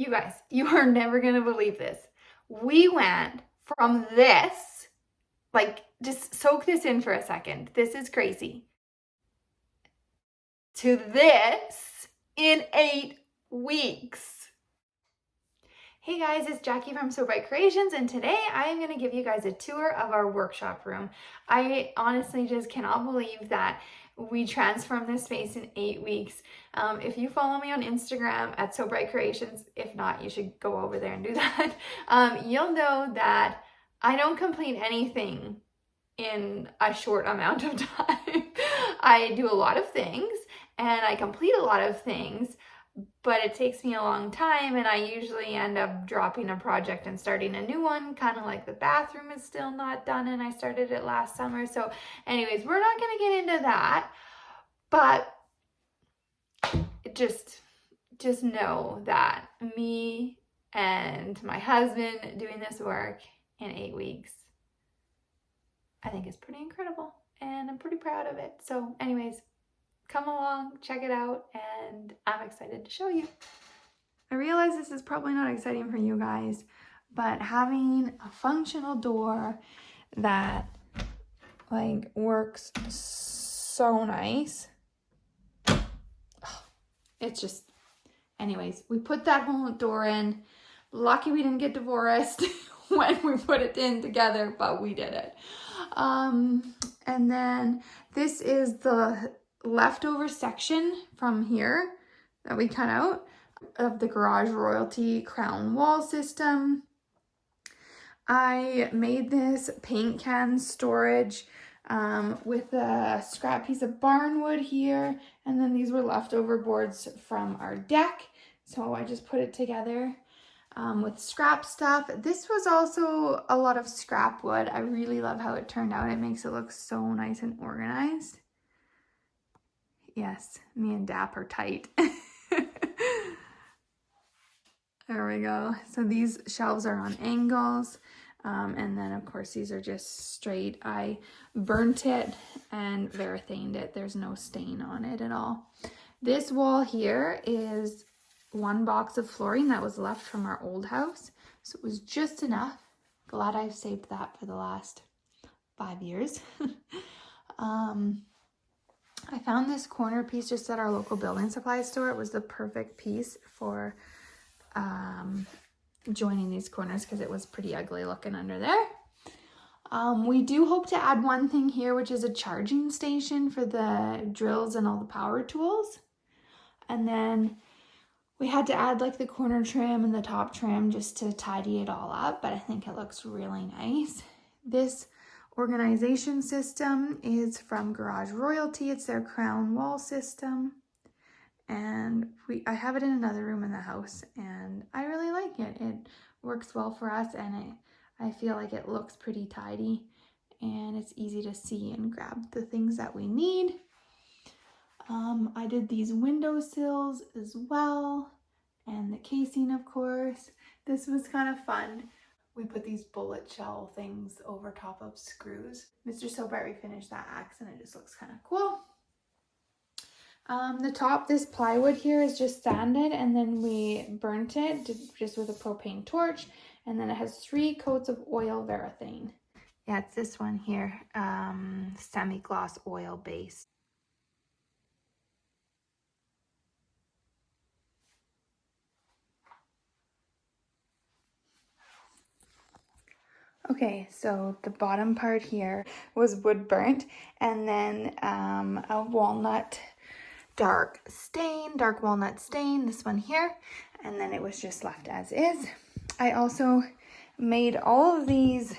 You guys, you are never going to believe this. We went from this, like, just soak this in for a second. This is crazy. To this in 8 weeks. Hey guys, it's Jackie from So Bright Creations, and today I am going to give you guys a tour of our workshop room. I honestly just cannot believe that we transformed this space in 8 weeks. If you follow me on Instagram at So Bright Creations, if not, you should go over there and do that. You'll know that I don't complete anything in a short amount of time. I do a lot of things and I complete a lot of things, but it takes me a long time, and I usually end up dropping a project and starting a new one, kind of like the bathroom is still not done and I started it last summer. So anyways, we're not going to get into that, but just know that me and my husband doing this work in 8 weeks, I think is pretty incredible, and I'm pretty proud of it. So anyways, come along, check it out, and I'm excited to show you. I realize this is probably not exciting for you guys, but having a functional door that like works so nice, it's just, anyways, we put that whole door in. Lucky we didn't get divorced when we put it in together, but we did it. And then this is the leftover section from here that we cut out of the Garage Royalty crown wall system. I made this paint can storage with a scrap piece of barnwood here, and then these were leftover boards from our deck, so I just put it together with scrap stuff. This was also a lot of scrap wood. I really love how it turned out. It makes it look so nice and organized. Yes, me and Dap are tight. There we go. So these shelves are on angles. And then of course these are just straight. I burnt it and varathaned it. There's no stain on it at all. This wall here is one box of flooring that was left from our old house. So it was just enough. Glad I've saved that for the last 5 years. I found this corner piece just at our local building supply store. It was the perfect piece for joining these corners because it was pretty ugly looking under there. We do hope to add one thing here, which is a charging station for the drills and all the power tools. And then we had to add like the corner trim and the top trim just to tidy it all up, but I think it looks really nice. This organization system is from Garage Royalty. It's their crown wall system. And I have it in another room in the house, and I really like it. It works well for us, and I feel like it looks pretty tidy, and it's easy to see and grab the things that we need. I did these window sills as well, and the casing, of course. This was kind of fun. We put these bullet shell things over top of screws. Mr. So Bright refinished that axe, and it just looks kind of cool. The top, this plywood here is just sanded, and then we burnt it just with a propane torch, and then it has 3 coats of oil varathane. Yeah, it's this one here, semi-gloss oil base. Okay, so the bottom part here was wood burnt, and then a dark walnut stain, this one here, and then it was just left as is. I also made all of these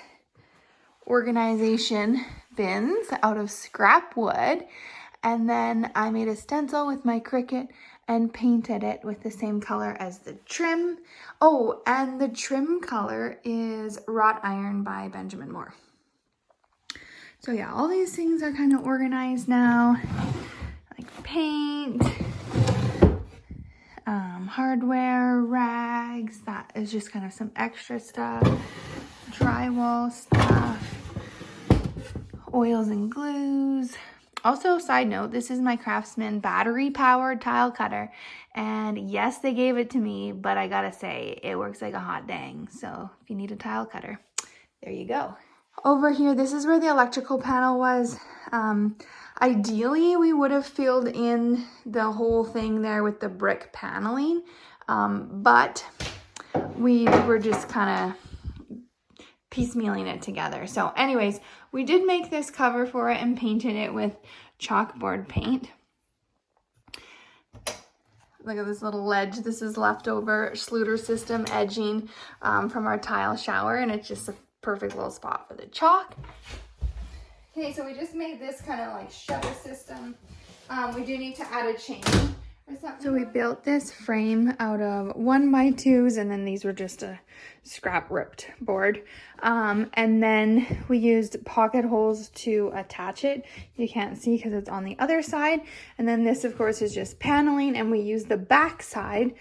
organization bins out of scrap wood, and then I made a stencil with my Cricut and painted it with the same color as the trim. Oh, and the trim color is wrought iron by Benjamin Moore. So yeah, all these things are kind of organized now. Like paint, hardware, rags, that is just kind of some extra stuff, drywall stuff, oils and glues. Also, side note, this is my Craftsman battery-powered tile cutter. And yes, they gave it to me, but I gotta say, it works like a hot dang. So if you need a tile cutter, there you go. Over here, this is where the electrical panel was. Ideally, we would have filled in the whole thing there with the brick paneling, but we were just kind of piecemealing it together. So anyways, we did make this cover for it and painted it with chalkboard paint. Look at this little ledge. This is leftover Schluter system edging from our tile shower, and it's just a perfect little spot for the chalk. Okay, so we just made this kind of like shutter system. We do need to add a chain or something. So we built this frame out of 1x2s, and then these were just a scrap ripped board. And then we used pocket holes to attach it. You can't see because it's on the other side. And then this, of course, is just paneling, and we used the back side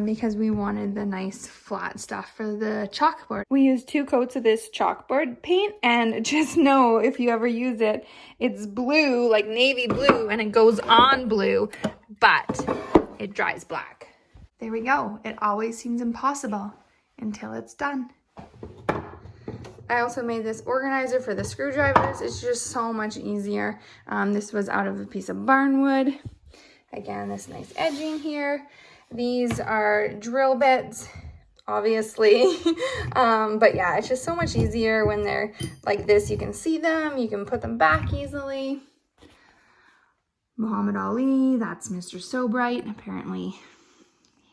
because we wanted the nice flat stuff for the chalkboard. We used 2 coats of this chalkboard paint, and just know if you ever use it, it's blue, like navy blue, and it goes on blue, but it dries black. There we go. It always seems impossible until it's done. I also made this organizer for the screwdrivers. It's just so much easier. This was out of a piece of barnwood. Again, this nice edging here. These are drill bits, obviously. But yeah, it's just so much easier when they're like this. You can see them, you can put them back easily. Muhammad Ali, that's Mr. So Bright. Apparently,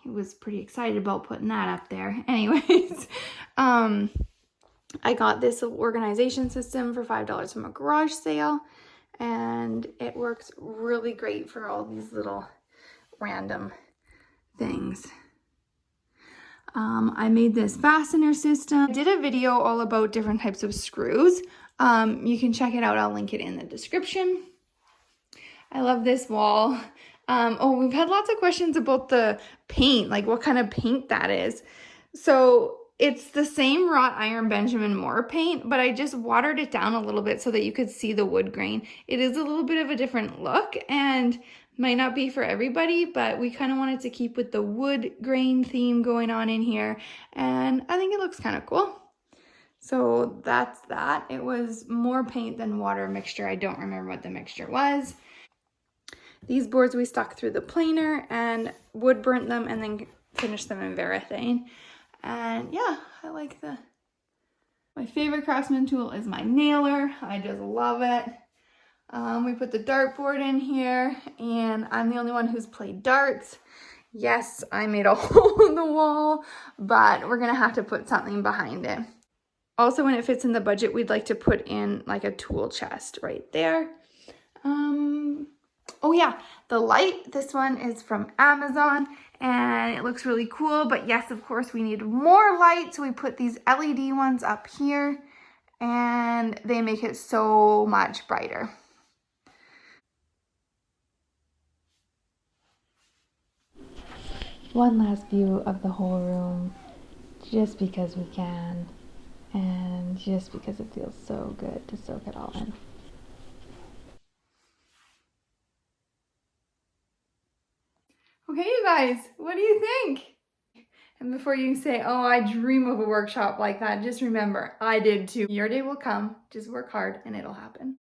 he was pretty excited about putting that up there. Anyways, I got this organization system for $5 from a garage sale, and it works really great for all these little random things. I made this fastener system. I did a video all about different types of screws. You can check it out. I'll link it in the description. I love this wall. Oh, we've had lots of questions about the paint, like what kind of paint that is. So it's the same wrought iron Benjamin Moore paint, but I just watered it down a little bit so that you could see the wood grain. It is a little bit of a different look and might not be for everybody, but we kind of wanted to keep with the wood grain theme going on in here. And I think it looks kind of cool. So that's that. It was more paint than water mixture. I don't remember what the mixture was. These boards we stuck through the planer and wood burnt them and then finished them in Varathane. And yeah, I like my favorite Craftsman tool is my nailer. I just love it. We put the dartboard in here, and I'm the only one who's played darts. Yes, I made a hole in the wall, but we're gonna have to put something behind it. Also, when it fits in the budget, we'd like to put in like a tool chest right there. Oh yeah, the light, this one is from Amazon and it looks really cool, but yes, of course we need more light, so we put these LED ones up here and they make it so much brighter. One last view of the whole room, just because we can, and just because it feels so good to soak it all in. Okay, you guys, what do you think? And before you say, oh, I dream of a workshop like that, just remember, I did too. Your day will come, just work hard and it'll happen.